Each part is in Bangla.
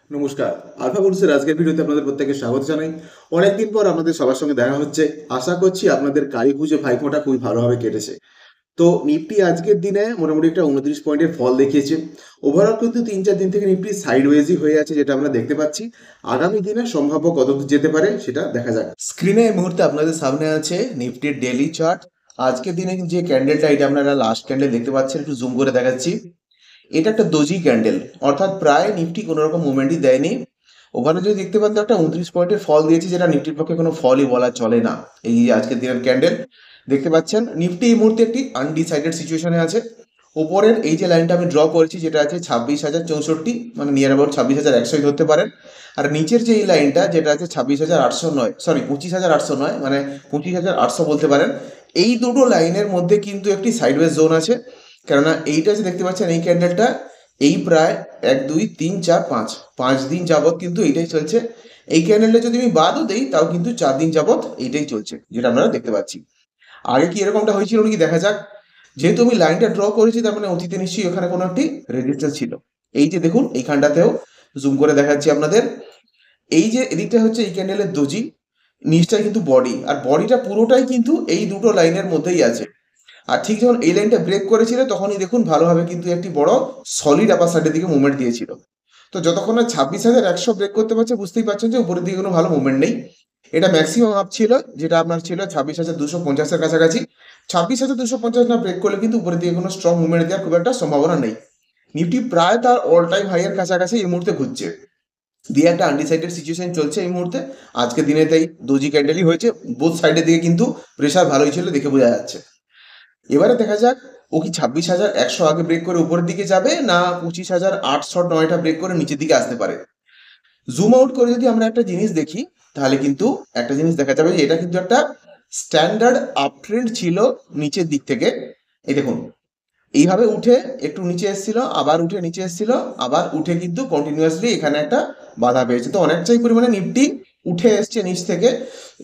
নমস্কার। আলফা বুলসের আজকের ভিডিওতে আপনাদের প্রত্যেককে স্বাগত জানাই। অনেকদিন পর আপনাদের সবার সঙ্গে দেখা হচ্ছে। আশা করছি আপনাদের কালী পুজো ভাইফোঁটা খুবই ভালোভাবে কেটেছে। তো নিফটি আজকের দিনে মোটামুটি একটা 29 পয়েন্টের ফল দেখিয়েছে। ওভারঅল কিন্তু 3-4 দিন থেকে নিফটি সাইডওয়েজই হয়ে আছে, যেটা আমরা দেখতে পাচ্ছি। আগামী দিনে সম্ভাব্য কত দূর যেতে পারে সেটা দেখা যাক। স্ক্রিনে এই মুহূর্তে আপনাদের সামনে আছে নিফটির ডেইলি চার্ট। আজকের দিনে যে ক্যান্ডেলটা, এটা আপনারা লাস্ট ক্যান্ডেল দেখতে পাচ্ছেন, একটু জুম করে দেখাচ্ছি। এটা একটা দোজি ক্যান্ডেল, অর্থাৎ প্রায় নিফটি কোনো রকম মুভমেন্টই দেয়নি। ওখানে যদি দেখতে পান তো একটা 29 পয়েন্টের ফল দিয়েছে, যেটা নিফটির পক্ষে কোনো ফলই বলা চলে না। এই যে আজকের দিনের ক্যান্ডেল দেখতে পাচ্ছেন, নিফটি এই মুহূর্তে একটি আনডিসাইডেড সিচুয়েশনে আছে। ওপরের এই যে লাইনটা আমি ড্র করেছি, যেটা আছে 26,064, মানে নিয়ার অ্যাবাউট 26,100 ধরতে পারেন। আর নিচের যে এই লাইনটা, যেটা আছে 26,809, সরি 25,800 নয়, মানে 25,800 বলতে পারেন। এই দুটো লাইনের মধ্যে কিন্তু একটি সাইডওয়েজ জোন আছে। কেননা এইটা যে দেখতে পাচ্ছেন এই ক্যান্ডেলটা, এই প্রায় 1 2 3 4 5 দিন যাবৎ কিন্তু এইটাই চলছে। এই ক্যান্ডেলটা যদি আমি বাদও দিই, তাও কিন্তু 4 দিন যাবৎ এইটাই চলছে, যেটা আপনারা দেখতে পাচ্ছি। আগে কি এরকমটা হয়েছিল নাকি দেখা যাক। যেহেতু আমি লাইনটা ড্র করেছি, তার মানে অতীতে নিশ্চয়ই ওখানে কোনো একটি রেজিস্ট্যান্স ছিল। এই যে দেখুন, এইখানটাতেও জুম করে দেখাচ্ছি আপনাদের। এই যে এদিকটা হচ্ছে এই ক্যান্ডেলের দোজি, নিচটা কিন্তু বডি, আর বডিটা পুরোটাই কিন্তু এই দুটো লাইনের মধ্যেই আছে। আর ঠিক যখন এই লাইনটা ব্রেক করেছিল, তখনই দেখুন ভালোভাবে কিন্তু একটি বড় সলিড আপার সাইডের দিকে মুভমেন্ট দিয়েছিল। তো যতক্ষণ না 26,100 ব্রেক করতে পারছে, বুঝতেই পারছেন যে উপরের দিকে কোনো ভালো মুভমেন্ট নেই। এটা ম্যাক্সিমাম আপ ছিল, যেটা আপনার ছিল 26,250-এর কাছাকাছি। 26,250 না ব্রেক করলে কিন্তু উপরের দিকে কোনো স্ট্রং মুভমেন্ট দেওয়ার খুব একটা সম্ভাবনা নেই। নিফটি প্রায় তার অল টাইম হাইয়ের কাছাকাছি এই মুহূর্তে ঘুরছে, দিয়ে একটা আনডিসাইডেড সিচুয়েশন চলছে এই মুহূর্তে। আজকে দিনে তাই দোজি ক্যান্ডেলই হয়েছে। বোথ সাইডের দিকে কিন্তু প্রেশার ভালোই ছিল, দেখে বোঝা যাচ্ছে। এবারে দেখা যাক, ও কি 26,100 আগে ব্রেক করে উপরের দিকে যাবে, না 25,809টা ব্রেক করে নিচের দিকে আসতে পারে। জুম আউট করে যদি আমরা একটা জিনিস দেখি, তাহলে কিন্তু একটা জিনিস দেখা যাবে যে এটা কিন্তু একটা স্ট্যান্ডার্ড আপ ট্রেন্ড ছিল নিচের দিক থেকে। এই দেখুন, এইভাবে উঠে একটু নিচে এসেছিল, আবার উঠে নিচে এসেছিল, আবার উঠে কিন্তু কন্টিনিউয়াসলি এখানে একটা বাধা পেয়েছে। তো অনেকটাই পরিমাণে নিফটি উঠে এসছে নিচ থেকে।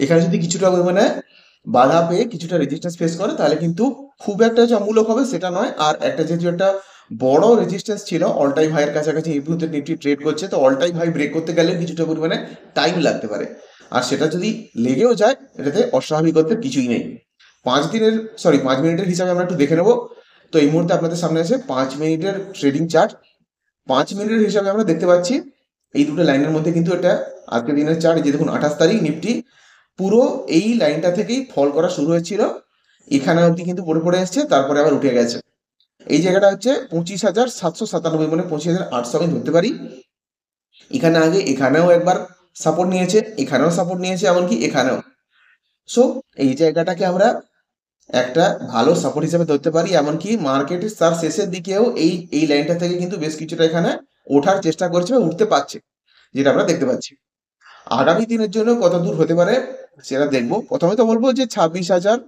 এখানে যদি কিছুটা পরিমাণে বাধা পেয়ে কিছুটা রেজিস্ট্যান্স ফেস করে, তাহলে কিন্তু খুব একটা যে অমূলক হবে সেটা নয়। আর একটা যেহেতু একটা বড় রেজিস্ট্যান্স ছিল, অল টাইম হাইয়ের কাছাকাছি এই মুহূর্তে নিফটি ট্রেড করছে, তো অল টাইম হাই ব্রেক করতে গেলে কিছুটা পরিমাণে টাইম লাগতে পারে। আর সেটা যদি লেগেও যায়, এটাতে অস্বাভাবিকত্বের কিছুই নেই। 5 দিনের, সরি 5 মিনিটের হিসাবে আমরা একটু দেখে নেবো। তো এই মুহূর্তে আপনাদের সামনে আছে 5 মিনিটের ট্রেডিং চার্ট। 5 মিনিটের হিসাবে আমরা দেখতে পাচ্ছি এই দুটো লাইনের মধ্যে কিন্তু এটা আজকের দিনের চার্ট। যে দেখুন 28 তারিখ, নিফটি পুরো এই লাইনটা থেকেই ফল করা শুরু হয়েছিল, এখানে অবধি কিন্তু পড়ে পড়ে এসছে, তারপরে আবার উঠে গেছে। এই জায়গাটা হচ্ছে 25,797, মানে 25,800 আমি ধরতে পারি। এখানে আগে এখানেও একবার সাপোর্ট নিয়েছে, এখানেও সাপোর্ট নিয়েছে, এমনকি এখানেও। সো এই জায়গাটাকে আমরা একটা ভালো সাপোর্ট হিসেবে ধরতে পারি। এমনকি মার্কেটের তার শেষের দিকেও এই এই লাইনটা থেকে কিন্তু বেশ কিছুটা এখানে ওঠার চেষ্টা করছে বা উঠতে পারছে, যেটা আমরা দেখতে পাচ্ছি। আগামী দিনের জন্য কত দূর হতে পারে সেটা দেখবো। প্রথমে তো বলবো যে 26,000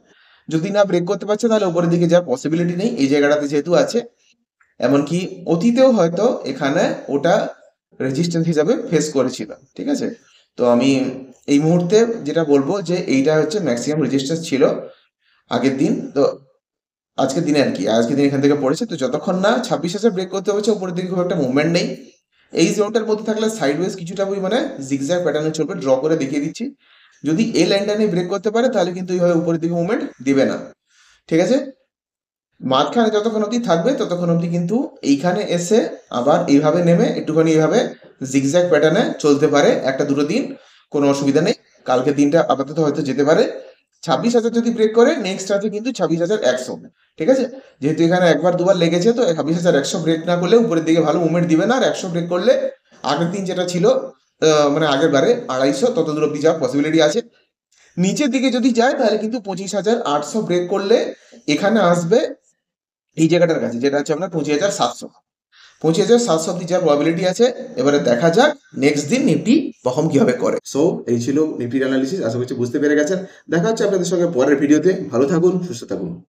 যদি না ব্রেক করতে পারছে, তাহলে উপরের দিকে যাওয়ার পসিবিলিটি নেই এই জায়গাটাতে যেহেতু আছে। এমনকি অতীতেও হয়তো এখানে ওটা রেজিস্ট্যান্স হিসাবে ফেস করেছিল, ঠিক আছে। তো আমি এই মুহূর্তে যেটা বলবো যে এইটা হচ্ছে ম্যাক্সিমাম রেজিস্ট্যান্স ছিল আগের দিন। তো আজকের দিনে আর কি, আজকের দিন এখান থেকে পড়েছে। তো যতক্ষণ না 26,000 ব্রেক করতে হচ্ছে, উপরের দিকে খুব একটা মুভমেন্ট নেই। এই জোনটার মধ্যে থাকলে সাইডওয়েজ কিছুটা পরিমাণে জিগজ্যাগ প্যাটার্নে চলবে। ড্র করে দেখিয়ে দিচ্ছি, যদি এই লাইনটা নিয়ে ব্রেক করতে পারে, তাহলে কিন্তু এইভাবে উপরের দিকে মুভমেন্ট দিবে না, ঠিক আছে। মাঝখানে যতক্ষণ অবধি থাকবে, ততক্ষণ অবধি কিন্তু এইখানে এসে আবার এইভাবে নেমে একটুখানি এইভাবে জিগজ্যাগ প্যাটার্নে চলতে পারে একটা দুটো দিন, কোনো অসুবিধা নেই। কালকে দিনটা আপাতত হয়তো যেতে পারে। 26,000 যদি ব্রেক করে, নেক্সট আছে কিন্তু 26,100, ঠিক আছে। যেহেতু এখানে একবার দুবার লেগেছে, তো 26,100 ব্রেক না করলে উপরের দিকে ভালো মুভমেন্ট দিবে না। আর 100 ব্রেক করলে আগের দিন যেটা ছিল, মানে আগের বারে 250, তত দূর অব্দি যাওয়ার পসিবিলিটি আছে। নিচের দিকে যদি যায়, তাহলে কিন্তু 25,800 ব্রেক করলে এখানে আসবে এই জায়গাটার কাছে, যেটা হচ্ছে আপনার 25,700। 25,700 অব্দি যাওয়ার প্রবাবিলিটি আছে। এবারে দেখা যাক নেক্সট দিন নিফটি পারফর্ম কিভাবে করে। সো এই ছিল নিফটির অ্যানালিসিস। আশা করছি বুঝতে পেরে গেছেন। দেখা হচ্ছে আপনাদের সঙ্গে পরের ভিডিওতে। ভালো থাকুন, সুস্থ থাকুন।